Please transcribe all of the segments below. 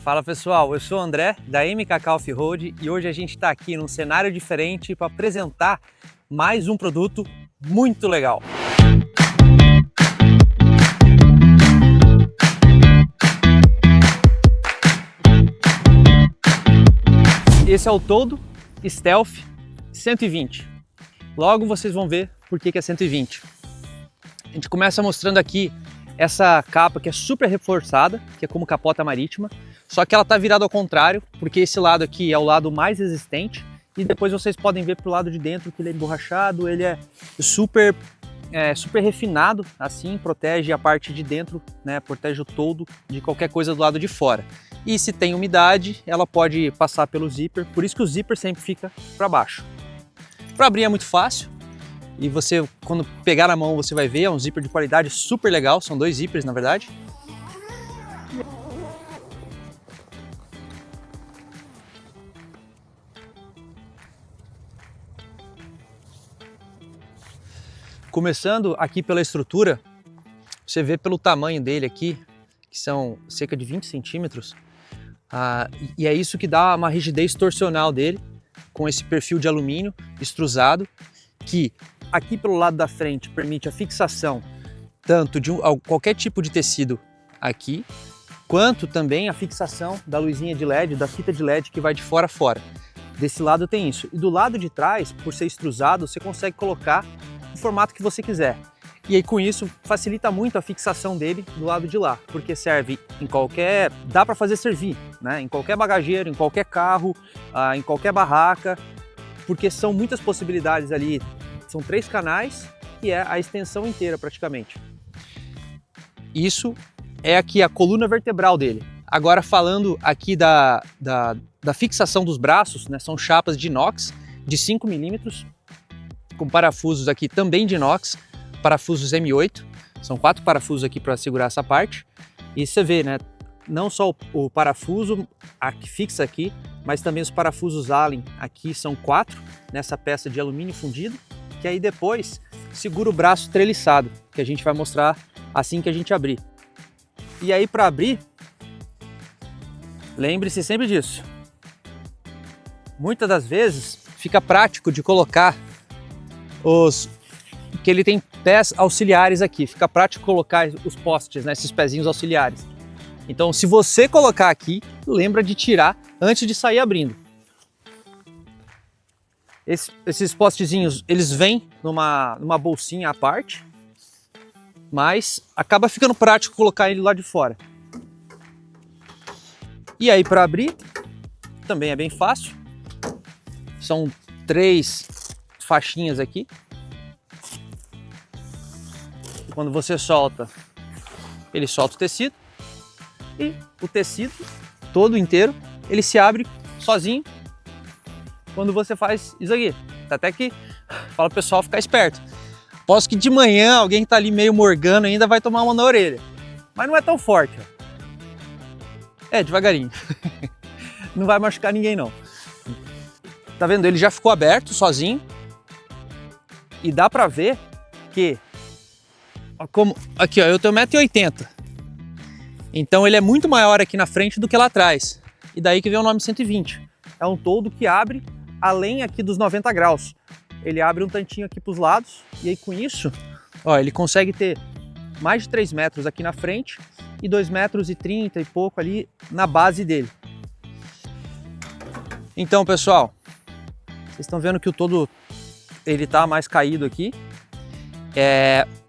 Fala pessoal, eu sou o André da MKK Off-Road e hoje a gente está aqui num cenário diferente para apresentar mais um produto muito legal. Esse é o Todo Stealth 120. Logo vocês vão ver por que é 120. A gente começa mostrando aqui essa capa que é super reforçada, que é como capota marítima, só que ela está virada ao contrário, porque esse lado aqui é o lado mais resistente e depois vocês podem ver pro lado de dentro que ele é emborrachado, ele é super refinado, assim, protege a parte de dentro, né, protege o todo de qualquer coisa do lado de fora. E se tem umidade, ela pode passar pelo zíper, por isso que o zíper sempre fica para baixo. Para abrir é muito fácil. E você, quando pegar na mão, você vai ver, é um zíper de qualidade super legal, são dois zíperes na verdade. Começando aqui pela estrutura, você vê pelo tamanho dele aqui, que são cerca de 20 centímetros, e é isso que dá uma rigidez torsional dele, com esse perfil de alumínio extrusado, que aqui pelo lado da frente permite a fixação tanto de qualquer tipo de tecido aqui, quanto também a fixação da luzinha de LED, da fita de LED que vai de fora a fora. Desse lado tem isso. E do lado de trás, por ser extrusado, você consegue colocar o formato que você quiser. E aí com isso facilita muito a fixação dele do lado de lá, porque serve em qualquer... dá para fazer servir, né? Em qualquer bagageiro, em qualquer carro, em qualquer barraca, porque são muitas possibilidades ali. São 3 canais e é a extensão inteira praticamente. Isso é aqui a coluna vertebral dele. Agora falando aqui da fixação dos braços, né, são chapas de inox de 5 milímetros, com parafusos aqui também de inox, parafusos M8, são 4 parafusos aqui para segurar essa parte. E você vê, né, não só o parafuso que fixa aqui, mas também os parafusos Allen aqui são 4 nessa peça de alumínio fundido, que aí depois segura o braço treliçado, que a gente vai mostrar assim que a gente abrir. E aí para abrir, lembre-se sempre disso. Muitas das vezes fica prático de colocar que ele tem pés auxiliares aqui, fica prático colocar os postes, né, esses pezinhos auxiliares. Então se você colocar aqui, lembra de tirar antes de sair abrindo. Esses postezinhos, eles vêm numa bolsinha à parte, mas acaba ficando prático colocar ele lá de fora. E aí para abrir, também é bem fácil. São 3 faixinhas aqui. Quando você solta, ele solta o tecido. E o tecido todo inteiro, ele se abre sozinho quando você faz isso aqui. Até que fala pro pessoal ficar esperto. Posso que de manhã alguém que tá ali meio morgando ainda vai tomar uma na orelha. Mas não é tão forte. Ó. É, devagarinho. Não vai machucar ninguém não. Tá vendo? Ele já ficou aberto sozinho. E dá pra ver que... Aqui, ó, eu tenho 1,80 m. Então ele é muito maior aqui na frente do que lá atrás. E daí que vem o nome 120. É um todo que abre além aqui dos 90 graus. Ele abre um tantinho aqui para os lados e aí com isso, ó, ele consegue ter mais de 3 metros aqui na frente e 2,30 metros e pouco ali na base dele. Então, pessoal, vocês estão vendo que o todo ele tá mais caído aqui.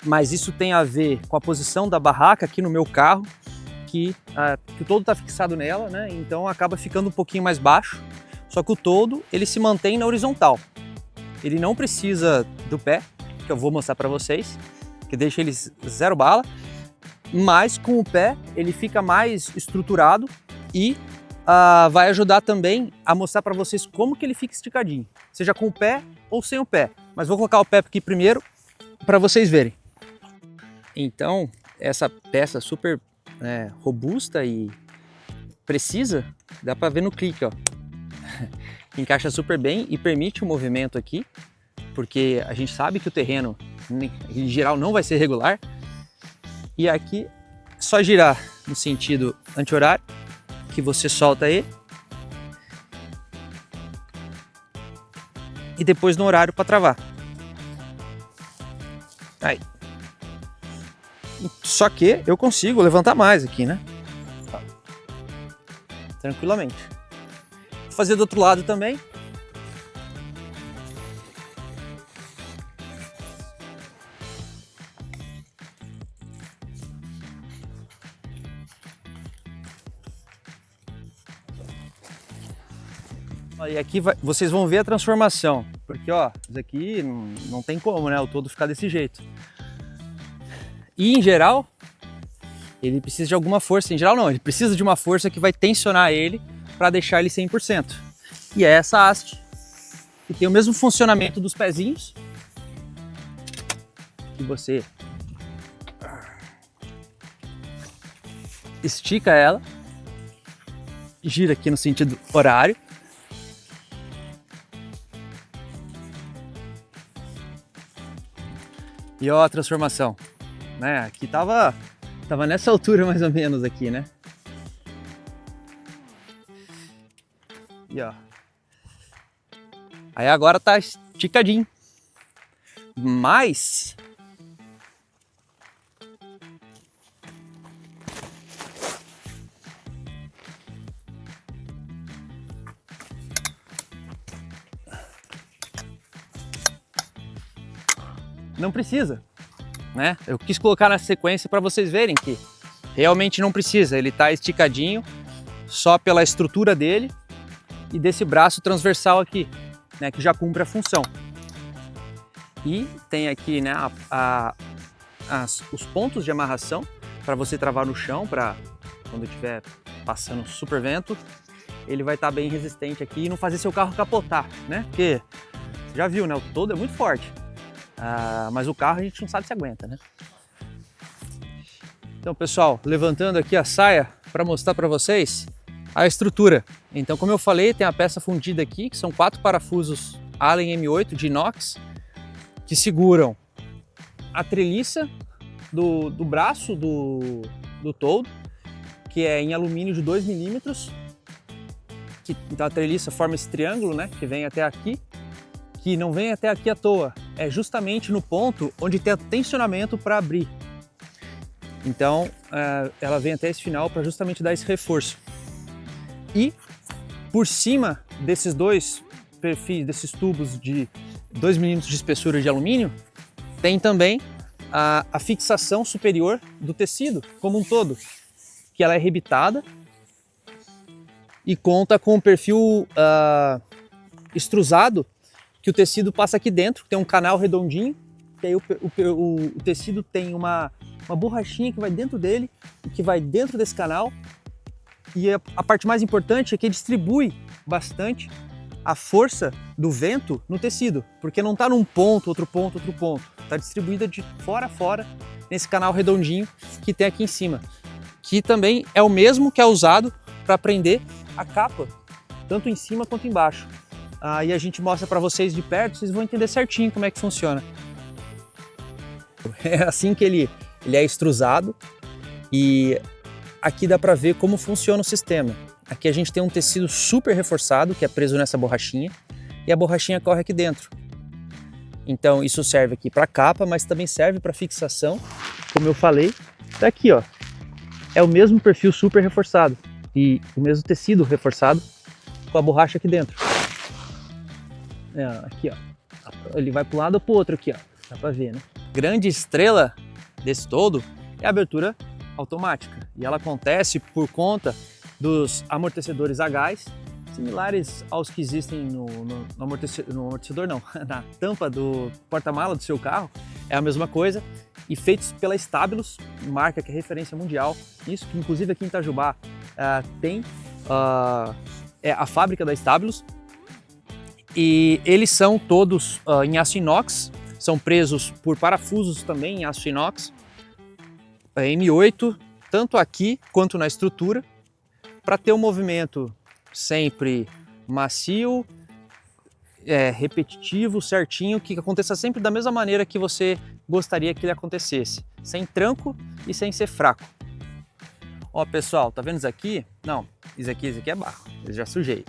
Mas isso tem a ver com a posição da barraca aqui no meu carro, que o todo está fixado nela, né? Então acaba ficando um pouquinho mais baixo. Só que o todo ele se mantém na horizontal. Ele não precisa do pé, que eu vou mostrar para vocês, que deixa ele 0 bala. Mas com o pé ele fica mais estruturado e vai ajudar também a mostrar para vocês como que ele fica esticadinho, seja com o pé ou sem o pé. Mas vou colocar o pé aqui primeiro para vocês verem. Então essa peça super robusta e precisa, dá para ver no clique, ó. Encaixa super bem e permite o movimento aqui, porque a gente sabe que o terreno em geral não vai ser regular. E aqui só girar no sentido anti-horário que você solta ele. E depois no horário para travar. Aí. Só que eu consigo levantar mais aqui, né? Tranquilamente. Vou fazer do outro lado também. E aqui vocês vão ver a transformação, porque ó, isso aqui não tem como, né, o todo ficar desse jeito. E em geral, ele precisa de alguma força, em geral não, ele precisa de uma força que vai tensionar ele para deixar ele 100%. E é essa haste, que tem o mesmo funcionamento dos pezinhos, que você estica ela, gira aqui no sentido horário, e ó a transformação, né? Aqui tava nessa altura mais ou menos aqui, né? E ó. Aí agora tá esticadinho. Mas não precisa, né? Eu quis colocar na sequência para vocês verem que realmente não precisa. Ele tá esticadinho só pela estrutura dele e desse braço transversal aqui, né, que já cumpre a função. E tem aqui, né, os pontos de amarração para você travar no chão, para quando estiver passando super vento, ele vai estar bem resistente aqui e não fazer seu carro capotar, né? Porque você já viu, né? O todo é muito forte. Mas o carro a gente não sabe se aguenta, né? Então, pessoal, levantando aqui a saia para mostrar para vocês a estrutura. Então, como eu falei, tem a peça fundida aqui, que são 4 parafusos Allen M8 de inox, que seguram a treliça do braço do toldo, que é em alumínio de 2 milímetros. Então a treliça forma esse triângulo, né, que vem até aqui, que não vem até aqui à toa, é justamente no ponto onde tem tensionamento para abrir. Então ela vem até esse final para justamente dar esse reforço. E por cima desses dois perfis, desses tubos de 2 milímetros de espessura de alumínio, tem também a fixação superior do tecido como um todo, que ela é rebitada e conta com um perfil extrusado, que o tecido passa aqui dentro, tem um canal redondinho, que aí o tecido tem uma borrachinha que vai dentro dele, que vai dentro desse canal, e a parte mais importante é que ele distribui bastante a força do vento no tecido, porque não está num ponto, outro ponto, outro ponto, está distribuída de fora a fora nesse canal redondinho que tem aqui em cima, que também é o mesmo que é usado para prender a capa, tanto em cima quanto embaixo. Aí a gente mostra para vocês de perto, vocês vão entender certinho como é que funciona. É assim que ele é extrusado, e aqui dá para ver como funciona o sistema. Aqui a gente tem um tecido super reforçado que é preso nessa borrachinha, e a borrachinha corre aqui dentro. Então isso serve aqui para capa, mas também serve para fixação, como eu falei. Daqui ó, é o mesmo perfil super reforçado e o mesmo tecido reforçado com a borracha aqui dentro. Aqui ó, ele vai para um lado ou para o outro aqui ó, dá para ver, né? Grande estrela desse todo é a abertura automática, e ela acontece por conta dos amortecedores a gás, similares aos que existem no amortecedor não, na tampa do porta-mala do seu carro, é a mesma coisa, e feitos pela Stabilus, marca que é referência mundial. Isso que inclusive aqui em Itajubá tem a fábrica da Stabilus, e eles são todos em aço inox, são presos por parafusos também em aço inox, M8, tanto aqui quanto na estrutura, para ter um movimento sempre macio, repetitivo, certinho, que aconteça sempre da mesma maneira que você gostaria que ele acontecesse, sem tranco e sem ser fraco. Ó, pessoal, tá vendo isso aqui? Não, isso aqui é barro, eu já sujei.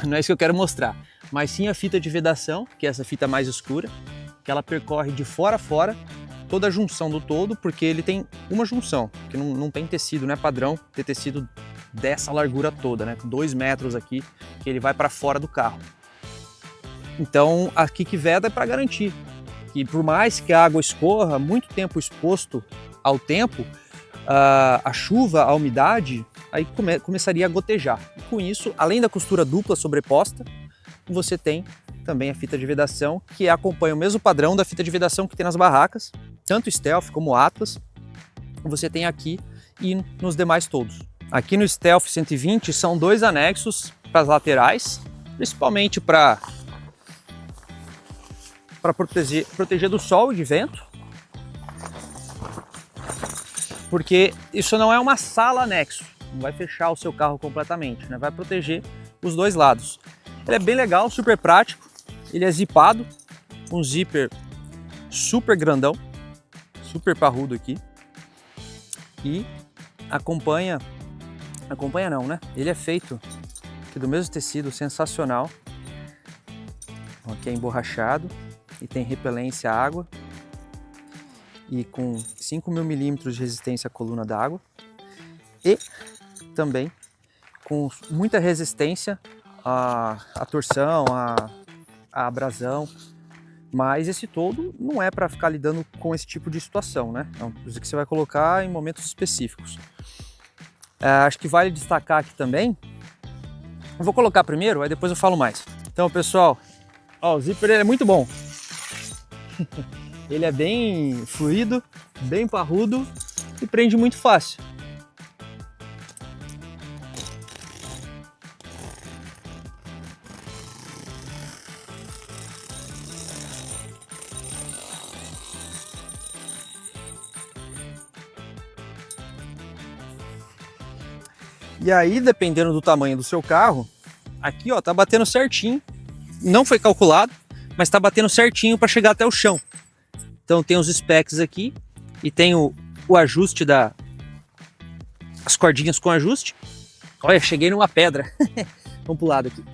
Não é isso que eu quero mostrar. Mas sim a fita de vedação, que é essa fita mais escura, que ela percorre de fora a fora toda a junção do todo, porque ele tem uma junção, que não tem tecido, não é padrão ter tecido dessa largura toda, né? Com 2 metros aqui, que ele vai para fora do carro. Então, aqui que veda é para garantir que, por mais que a água escorra, muito tempo exposto ao tempo, a chuva, a umidade, aí começaria a gotejar. E com isso, além da costura dupla sobreposta, você tem também a fita de vedação, que acompanha o mesmo padrão da fita de vedação que tem nas barracas, tanto Stealth como Atlas, você tem aqui e nos demais todos. Aqui no Stealth 120 são 2 anexos para as laterais, principalmente para proteger do sol e de vento, porque isso não é uma sala anexo, não vai fechar o seu carro completamente, né? Vai proteger os 2 lados. Ele é bem legal, super prático, ele é zipado, um zíper super grandão, super parrudo aqui, e acompanha não, né? Ele é feito aqui do mesmo tecido, sensacional. Aqui é emborrachado e tem repelência à água e com 5.000 milímetros de resistência à coluna d'água e também com muita resistência à torção, à abrasão, mas esse todo não é para ficar lidando com esse tipo de situação, né? É uma coisa que você vai colocar em momentos específicos. Acho que vale destacar aqui também, eu vou colocar primeiro, aí depois eu falo mais. Então, pessoal, ó, o zíper é muito bom. Ele é bem fluido, bem parrudo e prende muito fácil. E aí, dependendo do tamanho do seu carro, aqui ó, tá batendo certinho. Não foi calculado, mas tá batendo certinho para chegar até o chão. Então tem os specs aqui e tem o ajuste as cordinhas com ajuste. Olha, cheguei numa pedra. Vamos pro lado aqui.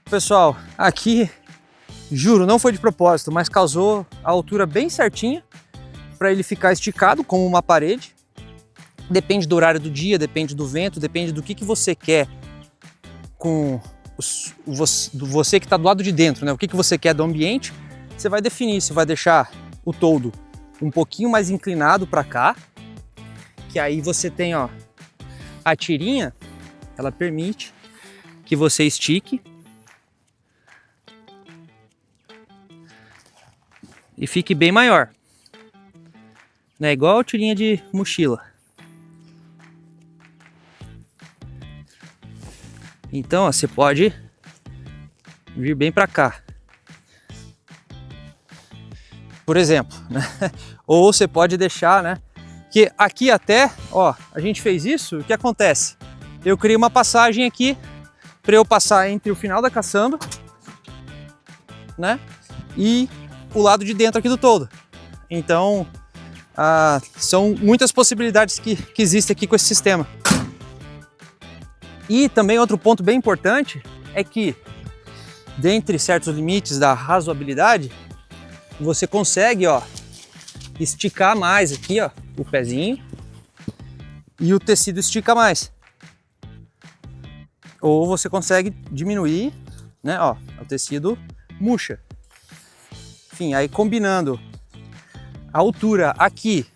Pessoal, aqui, juro, não foi de propósito, mas causou a altura bem certinha para ele ficar esticado como uma parede. Depende do horário do dia, depende do vento, depende do que você quer com você que está do lado de dentro, né? O que você quer do ambiente, você vai definir. Você vai deixar o toldo um pouquinho mais inclinado para cá, que aí você tem, ó, a tirinha, ela permite que você estique e fique bem maior, né? Igual a tirinha de mochila. Então, ó, você pode vir bem para cá, por exemplo, né? Ou você pode deixar, né? Que aqui até, ó, a gente fez isso. O que acontece? Eu criei uma passagem aqui para eu passar entre o final da caçamba, né? E o lado de dentro aqui do toldo. Então, são muitas possibilidades que existem aqui com esse sistema. E também outro ponto bem importante é que, dentre certos limites da razoabilidade, você consegue, ó, esticar mais aqui, ó, o pezinho, e o tecido estica mais. Ou você consegue diminuir, né, ó, o tecido murcha. Enfim, aí combinando a altura aqui,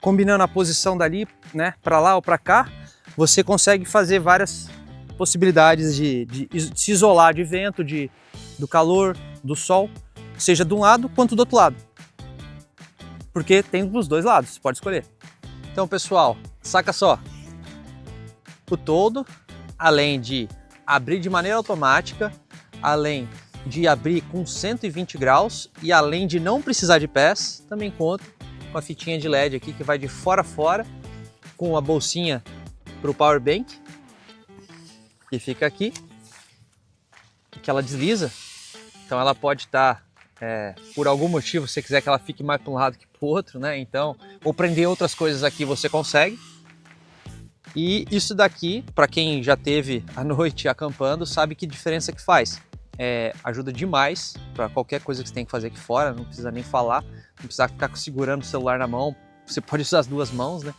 combinando a posição dali, né, para lá ou para cá, você consegue fazer várias possibilidades de se isolar de vento, do calor, do sol, seja de um lado quanto do outro lado. Porque tem dos 2 lados, você pode escolher. Então, pessoal, saca só. O toldo, além de abrir de maneira automática, além de abrir com 120 graus e além de não precisar de pés, também conta com a fitinha de LED aqui que vai de fora a fora, com a bolsinha para o power bank, que fica aqui, que ela desliza Então ela pode estar, por algum motivo, se você quiser que ela fique mais para um lado que para o outro, né? Então, ou prender outras coisas aqui você consegue. E isso daqui, para quem já teve a noite acampando, sabe que diferença que faz. Ajuda demais para qualquer coisa que você tem que fazer aqui fora, não precisa nem falar, não precisa ficar segurando o celular na mão, você pode usar as duas mãos, né?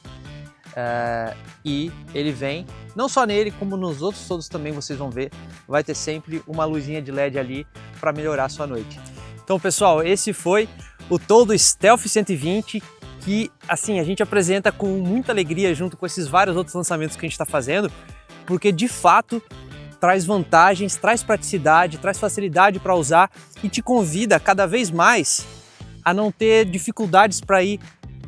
E ele vem, não só nele, como nos outros todos também vocês vão ver, vai ter sempre uma luzinha de LED ali para melhorar a sua noite. Então pessoal, esse foi o Toldo Stealth 120, que assim a gente apresenta com muita alegria junto com esses vários outros lançamentos que a gente está fazendo, porque de fato traz vantagens, traz praticidade, traz facilidade para usar e te convida cada vez mais a não ter dificuldades para ir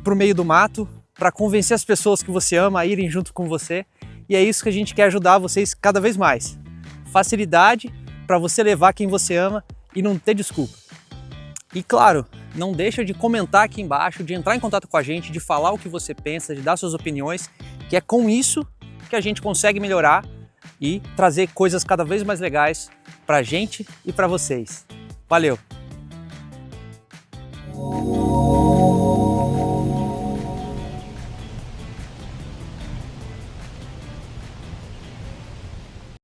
para o meio do mato, para convencer as pessoas que você ama a irem junto com você. E é isso que a gente quer ajudar vocês cada vez mais. Facilidade para você levar quem você ama e não ter desculpa. E claro, não deixa de comentar aqui embaixo, de entrar em contato com a gente, de falar o que você pensa, de dar suas opiniões, que é com isso que a gente consegue melhorar e trazer coisas cada vez mais legais para a gente e para vocês. Valeu!